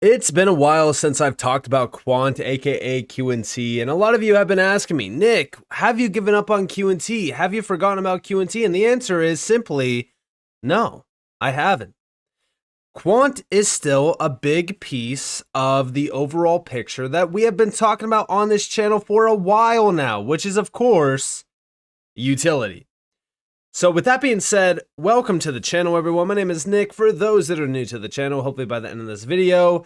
It's been a while since I've talked about Quant, aka QNT, and a lot of you have been asking me, Nick, have you given up on QNT? Have you forgotten about QNT? And the answer is simply no, I haven't. Quant is still a big piece of the overall picture that we have been talking about on this channel for a while now, which is, of course, utility. So with that being said, welcome to the channel, everyone. My name is Nick. For those that are new to the channel, hopefully by the end of this video,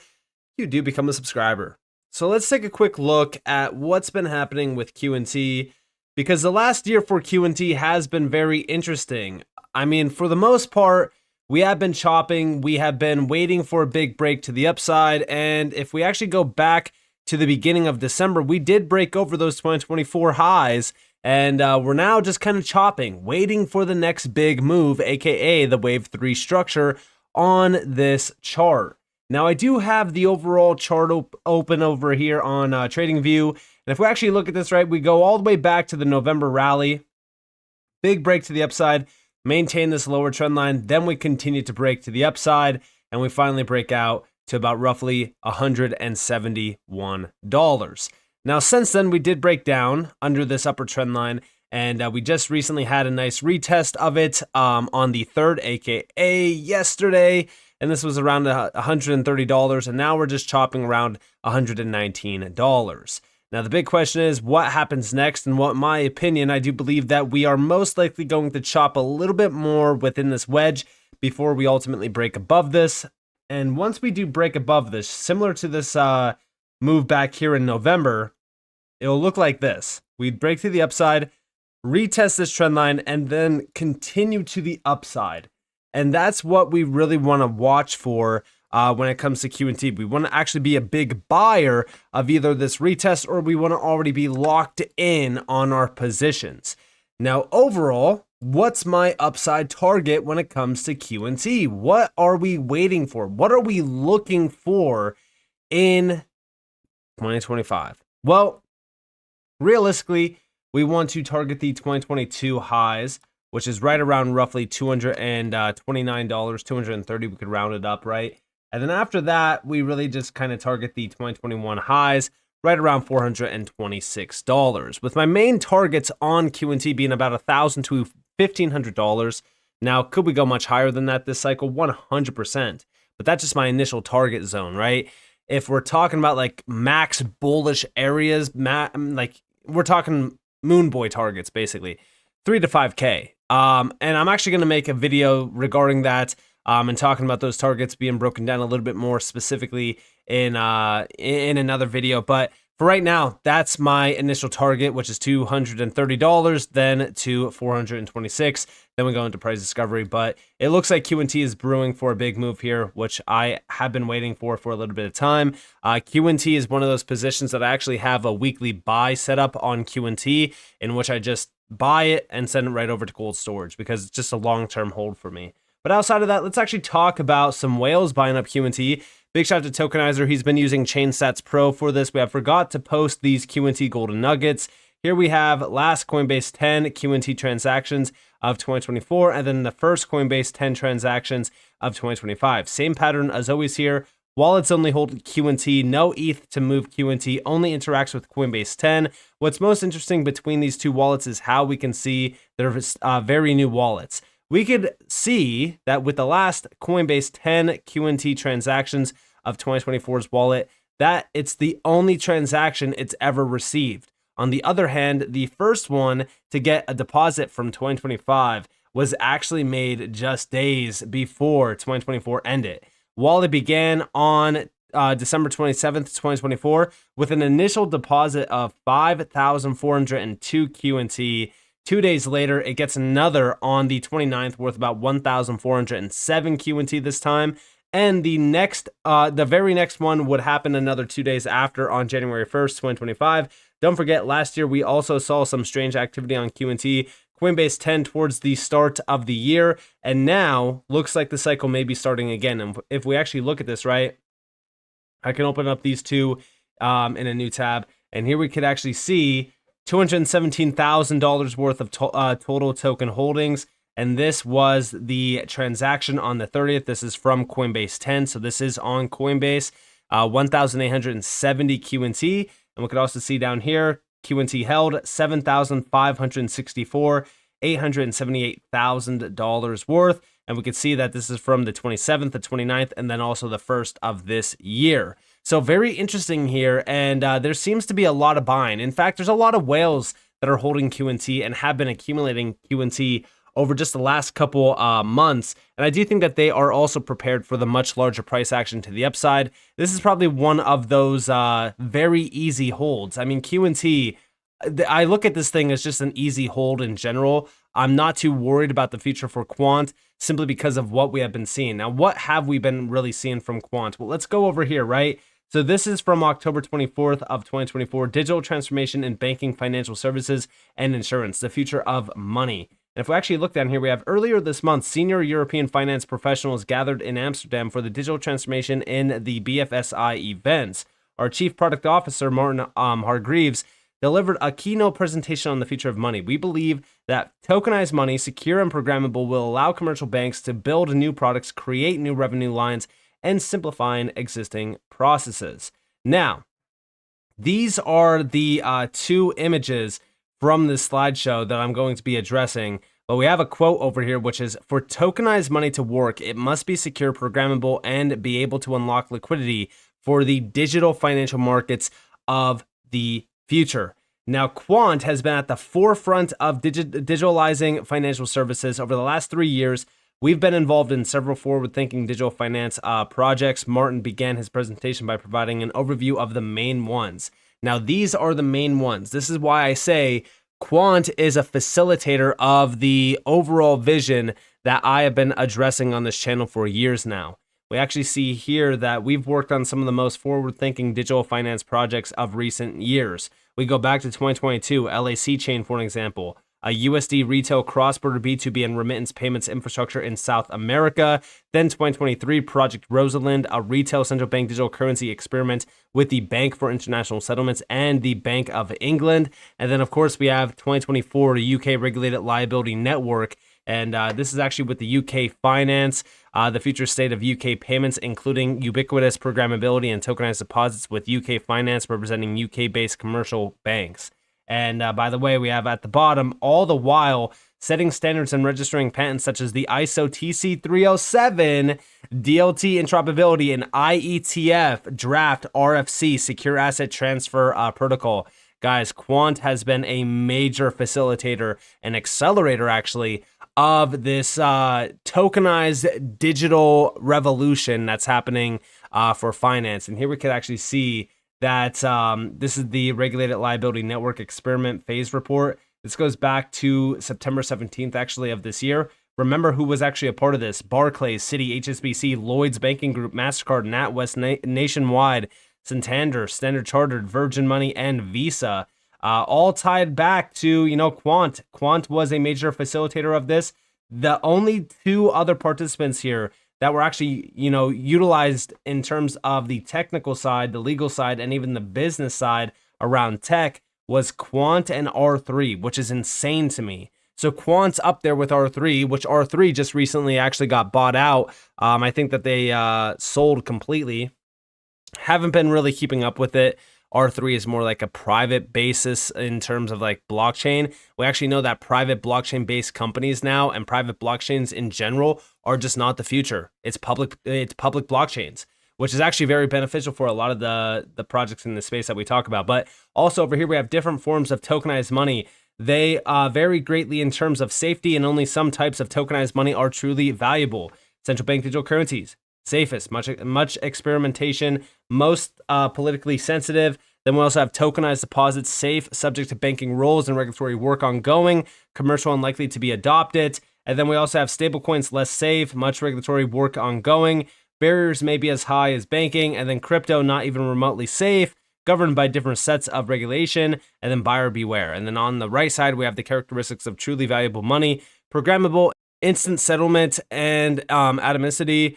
you do become a subscriber. So let's take a quick look at what's been happening with QNT, because the last year for QNT has been very interesting. I mean, for the most part, we have been chopping, we have been waiting for a big break to the upside, and if we actually go back to the beginning of December, we did break over those 2024 highs, and we're now just kind of chopping, waiting for the next big move, aka the wave 3 structure on this chart. Now, I do have the overall chart open over here on TradingView, and if we actually look at this right, we go all the way back to the November rally, big break to the upside, maintain this lower trend line, then we continue to break to the upside, and we finally break out to about roughly $171. Now, since then, we did break down under this upper trend line, and we just recently had a nice retest of it on the 3rd, aka yesterday, and this was around $130, and now we're just chopping around $119. Now, the big question is what happens next, and what, in my opinion, I do believe that we are most likely going to chop a little bit more within this wedge before we ultimately break above this. And once we do break above this, similar to this move back here in November, it'll look like this. We'd break through the upside, retest this trend line, and then continue to the upside. And that's what we really want to watch for when it comes to QNT. We want to actually be a big buyer of either this retest, or we want to already be locked in on our positions. Now, overall, what's my upside target when it comes to QNT? What are we waiting for? What are we looking for in 2025? Well, realistically, we want to target the 2022 highs, which is right around roughly $229, $230. We could round it up, right? And then after that, we really just kind of target the 2021 highs, right around $426. With my main targets on QNT being about $1,000 to $1,500. Now, could we go much higher than that this cycle? 100%. But that's just my initial target zone, right? If we're talking about like max bullish areas, like we're talking moon boy targets, basically 3 to 5K. And I'm actually going to make a video regarding that and talking about those targets being broken down a little bit more specifically in another video. But for right now, that's my initial target, which is $230, then to $426. Then we go into price discovery. But it looks like QNT is brewing for a big move here, which I have been waiting for a little bit of time. QNT is one of those positions that I actually have a weekly buy set up on QNT, in which I just buy it and send it right over to cold storage because it's just a long-term hold for me. But outside of that, let's actually talk about some whales buying up QNT. Big shout out to Tokenizer. He's been using ChainStats Pro for this. We have forgot to post these QNT golden nuggets. Here we have last Coinbase 10 QNT transactions of 2024, and then the first Coinbase 10 transactions of 2025. Same pattern as always here. Wallets only hold QNT, no ETH to move QNT, only interacts with Coinbase 10. What's most interesting between these two wallets is how we can see they're very new wallets. We could see that with the last Coinbase 10 QNT transactions of 2024's wallet, that it's the only transaction it's ever received. On the other hand, the first one to get a deposit from 2025 was actually made just days before 2024 ended. Wallet began on December 27th, 2024 with an initial deposit of 5,402 QNT. 2 days later, it gets another on the 29th worth about 1,407 QNT this time. And the very next one would happen another 2 days after on January 1st, 2025. Don't forget, last year we also saw some strange activity on QNT, Coinbase 10 towards the start of the year, and now looks like the cycle may be starting again. And if we actually look at this, right, I can open up these two in a new tab, and here we could actually see $217,000 worth of total token holdings. And this was the transaction on the 30th. This is from Coinbase 10. So this is on Coinbase. 1,870 QNT. And we could also see down here, QNT held 7,564, $878,000 worth. And we can see that this is from the 27th, the 29th, and then also the 1st of this year. So very interesting here, and there seems to be a lot of buying. In fact, there's a lot of whales that are holding QNT and have been accumulating QNT over just the last couple months. And I do think that they are also prepared for the much larger price action to the upside. This is probably one of those very easy holds. I mean, QNT, I look at this thing as just an easy hold in general. I'm not too worried about the future for Quant simply because of what we have been seeing. Now, what have we been really seeing from Quant? Well, let's go over here, right? So this is from October 24th of 2024, Digital Transformation in Banking, Financial Services, and Insurance, the Future of Money. And if we actually look down here, we have earlier this month, senior European finance professionals gathered in Amsterdam for the digital transformation in the BFSI events. Our Chief Product Officer, Martin Hargreaves, delivered a keynote presentation on the future of money. We believe that tokenized money, secure and programmable, will allow commercial banks to build new products, create new revenue lines, and simplifying existing processes. Now, these are the two images from this slideshow that I'm going to be addressing. But we have a quote over here, which is, for tokenized money to work, it must be secure, programmable, and be able to unlock liquidity for the digital financial markets of the future. Now, Quant has been at the forefront of digitalizing financial services over the last 3 years. We've been involved in several forward-thinking digital finance projects. Martin began his presentation by providing an overview of the main ones. Now, these are the main ones. This is why I say Quant is a facilitator of the overall vision that I have been addressing on this channel for years now. We actually see here that we've worked on some of the most forward-thinking digital finance projects of recent years. We go back to 2022, LAC Chain, for an example, a USD retail cross-border B2B and remittance payments infrastructure in South America. Then 2023, Project Rosalind, a retail central bank digital currency experiment with the Bank for International Settlements and the Bank of England. And then, of course, we have 2024, UK Regulated Liability Network. And this is actually with the UK Finance, the future state of UK payments, including ubiquitous programmability and tokenized deposits with UK Finance representing UK-based commercial banks. And by the way, we have at the bottom, all the while setting standards and registering patents such as the ISO TC307, DLT interoperability, and IETF draft RFC secure asset transfer protocol. Guys, Quant has been a major facilitator and accelerator, actually, of this tokenized digital revolution that's happening for finance. And here we could actually see that this is the Regulated Liability Network Experiment Phase Report. This goes back to September 17th, actually, of this year. Remember who was actually a part of this: Barclays, Citi, HSBC, Lloyds Banking Group, MasterCard, NatWest, Nationwide, Santander, Standard Chartered, Virgin Money, and Visa. All tied back to, Quant. Quant was a major facilitator of this. The only two other participants here that were actually, utilized in terms of the technical side, the legal side, and even the business side around tech was Quant and R3, which is insane to me. So Quant's up there with R3, which R3 just recently actually got bought out. I think that they sold completely. Haven't been really keeping up with it. R3 is more like a private basis in terms of like blockchain. We actually know that private blockchain based companies now and private blockchains in general are just not the future. It's public blockchains, which is actually very beneficial for a lot of the projects in the space that we talk about. But also over here, we have different forms of tokenized money. They vary greatly in terms of safety, and only some types of tokenized money are truly valuable. Central bank digital currencies, safest, much experimentation, most politically sensitive. Then we also have tokenized deposits, safe, subject to banking rules and regulatory work ongoing, commercial unlikely to be adopted. And then we also have stablecoins, less safe, much regulatory work ongoing. Barriers may be as high as banking, and then crypto, not even remotely safe, governed by different sets of regulation, and then buyer beware. And then on the right side, we have the characteristics of truly valuable money: programmable, instant settlement, and atomicity,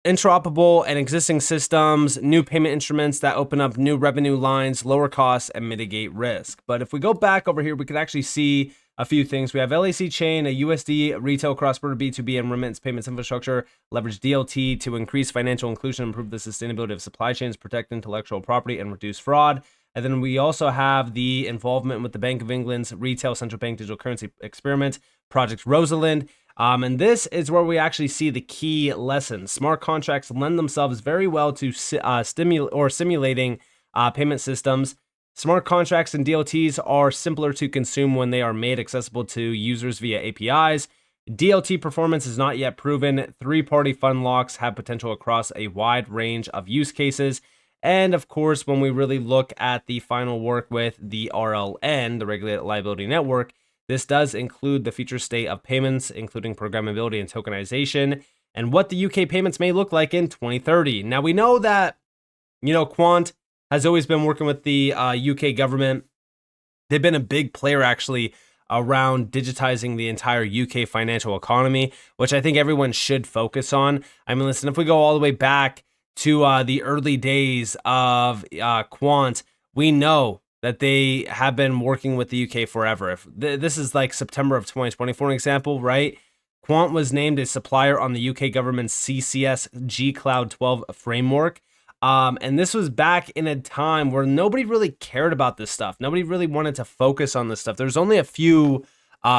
interoperable and existing systems, new payment instruments that open up new revenue lines, lower costs, and mitigate risk. But if we go back over here, we can actually see a few things. We have LAC Chain, a USD retail cross-border B2B and remittance payments infrastructure, leverage DLT to increase financial inclusion, improve the sustainability of supply chains, protect intellectual property, and reduce fraud. And then we also have the involvement with the Bank of England's retail central bank digital currency experiment, Project Rosalind. And this is where we actually see the key lesson. Smart contracts lend themselves very well to simulating payment systems. Smart contracts and DLTs are simpler to consume when they are made accessible to users via APIs. DLT performance is not yet proven. Three-party fund locks have potential across a wide range of use cases. And of course, when we really look at the final work with the RLN, the Regulated Liability Network, this does include the future state of payments, including programmability and tokenization, and what the UK payments may look like in 2030. Now, we know that, Quant has always been working with the UK government. They've been a big player, actually, around digitizing the entire UK financial economy, which I think everyone should focus on. I mean, listen, if we go all the way back to the early days of Quant, we know that they have been working with the UK forever. If this is like September of 2020, for an example, right? Quant was named a supplier on the UK government's CCS G Cloud 12 framework. And this was back in a time where nobody really cared about this stuff. Nobody really wanted to focus on this stuff. There's only a few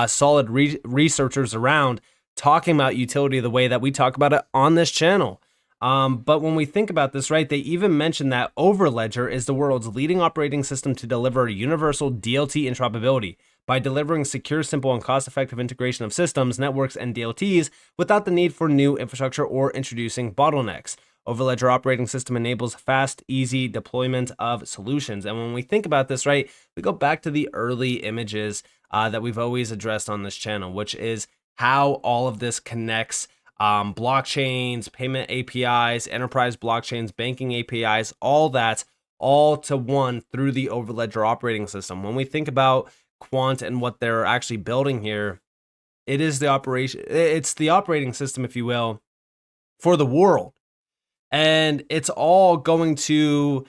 solid researchers around talking about utility the way that we talk about it on this channel. But when we think about this, right, they even mentioned that Overledger is the world's leading operating system to deliver universal DLT interoperability by delivering secure, simple, and cost-effective integration of systems, networks, and DLTs without the need for new infrastructure or introducing bottlenecks. Overledger operating system enables fast, easy deployment of solutions. And when we think about this, right, we go back to the early images that we've always addressed on this channel, which is how all of this connects blockchains, payment APIs, enterprise blockchains, banking APIs, all that, all to one through the Overledger operating system. When we think about Quant and what they're actually building here, it's the operating system, if you will, for the world. And it's all going to,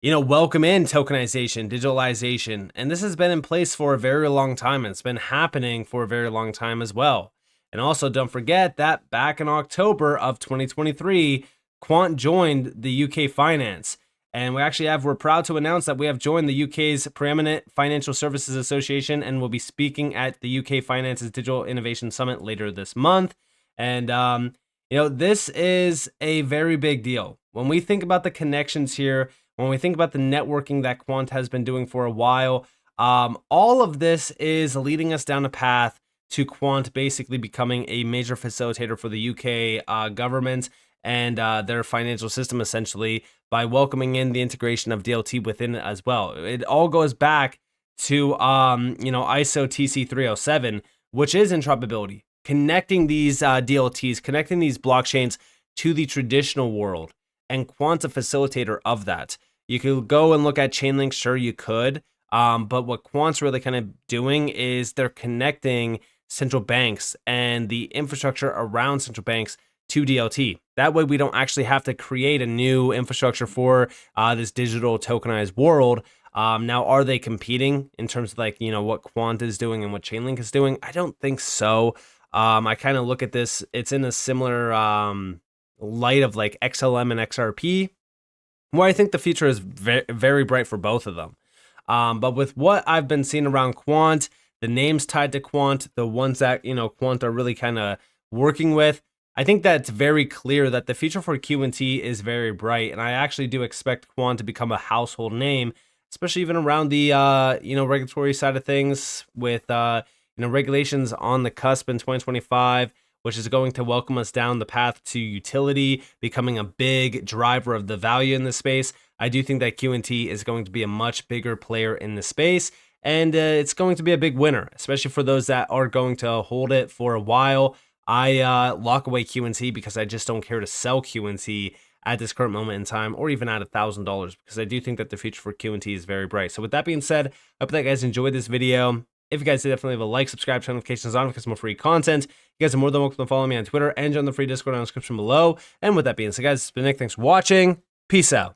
welcome in tokenization, digitalization. And this has been in place for a very long time. And it's been happening for a very long time as well. And also don't forget that back in October of 2023, Quant joined the UK Finance. And we're proud to announce that we have joined the UK's preeminent financial services association and will be speaking at the UK Finance's Digital Innovation Summit later this month. And, this is a very big deal. When we think about the connections here, when we think about the networking that Quant has been doing for a while, all of this is leading us down a path to Quant basically becoming a major facilitator for the UK government and their financial system, essentially, by welcoming in the integration of DLT within it as well. It all goes back to, ISO TC 307, which is interoperability, connecting these DLTs, connecting these blockchains to the traditional world, and Quant's a facilitator of that. You could go and look at Chainlink, sure you could, but what Quant's really kind of doing is they're connecting central banks and the infrastructure around central banks to DLT. That way we don't actually have to create a new infrastructure for this digital tokenized world. Now, are they competing in terms of what Quant is doing and what Chainlink is doing? I don't think so. I kind of look at this, it's in a similar light of like XLM and XRP, where I think the future is very, very bright for both of them. But with what I've been seeing around Quant, the names tied to Quant, the ones that, Quant are really kind of working with, I think that it's very clear that the future for QNT is very bright. And I actually do expect Quant to become a household name, especially even around the, regulatory side of things with, regulations on the cusp in 2025, which is going to welcome us down the path to utility, becoming a big driver of the value in this space. I do think that QNT is going to be a much bigger player in the space, and it's going to be a big winner, especially for those that are going to hold it for a while. I lock away QNT because I just don't care to sell QNT at this current moment in time, or even at $1,000, because I do think that the future for QNT is very bright. So with that being said, I hope that you guys enjoyed this video. If you guys did, definitely leave a like, subscribe, turn notifications on for some more free content. You guys are more than welcome to follow me on Twitter and join the free Discord in the description below. And with that being said, guys, it's been Nick. Thanks for watching. Peace out.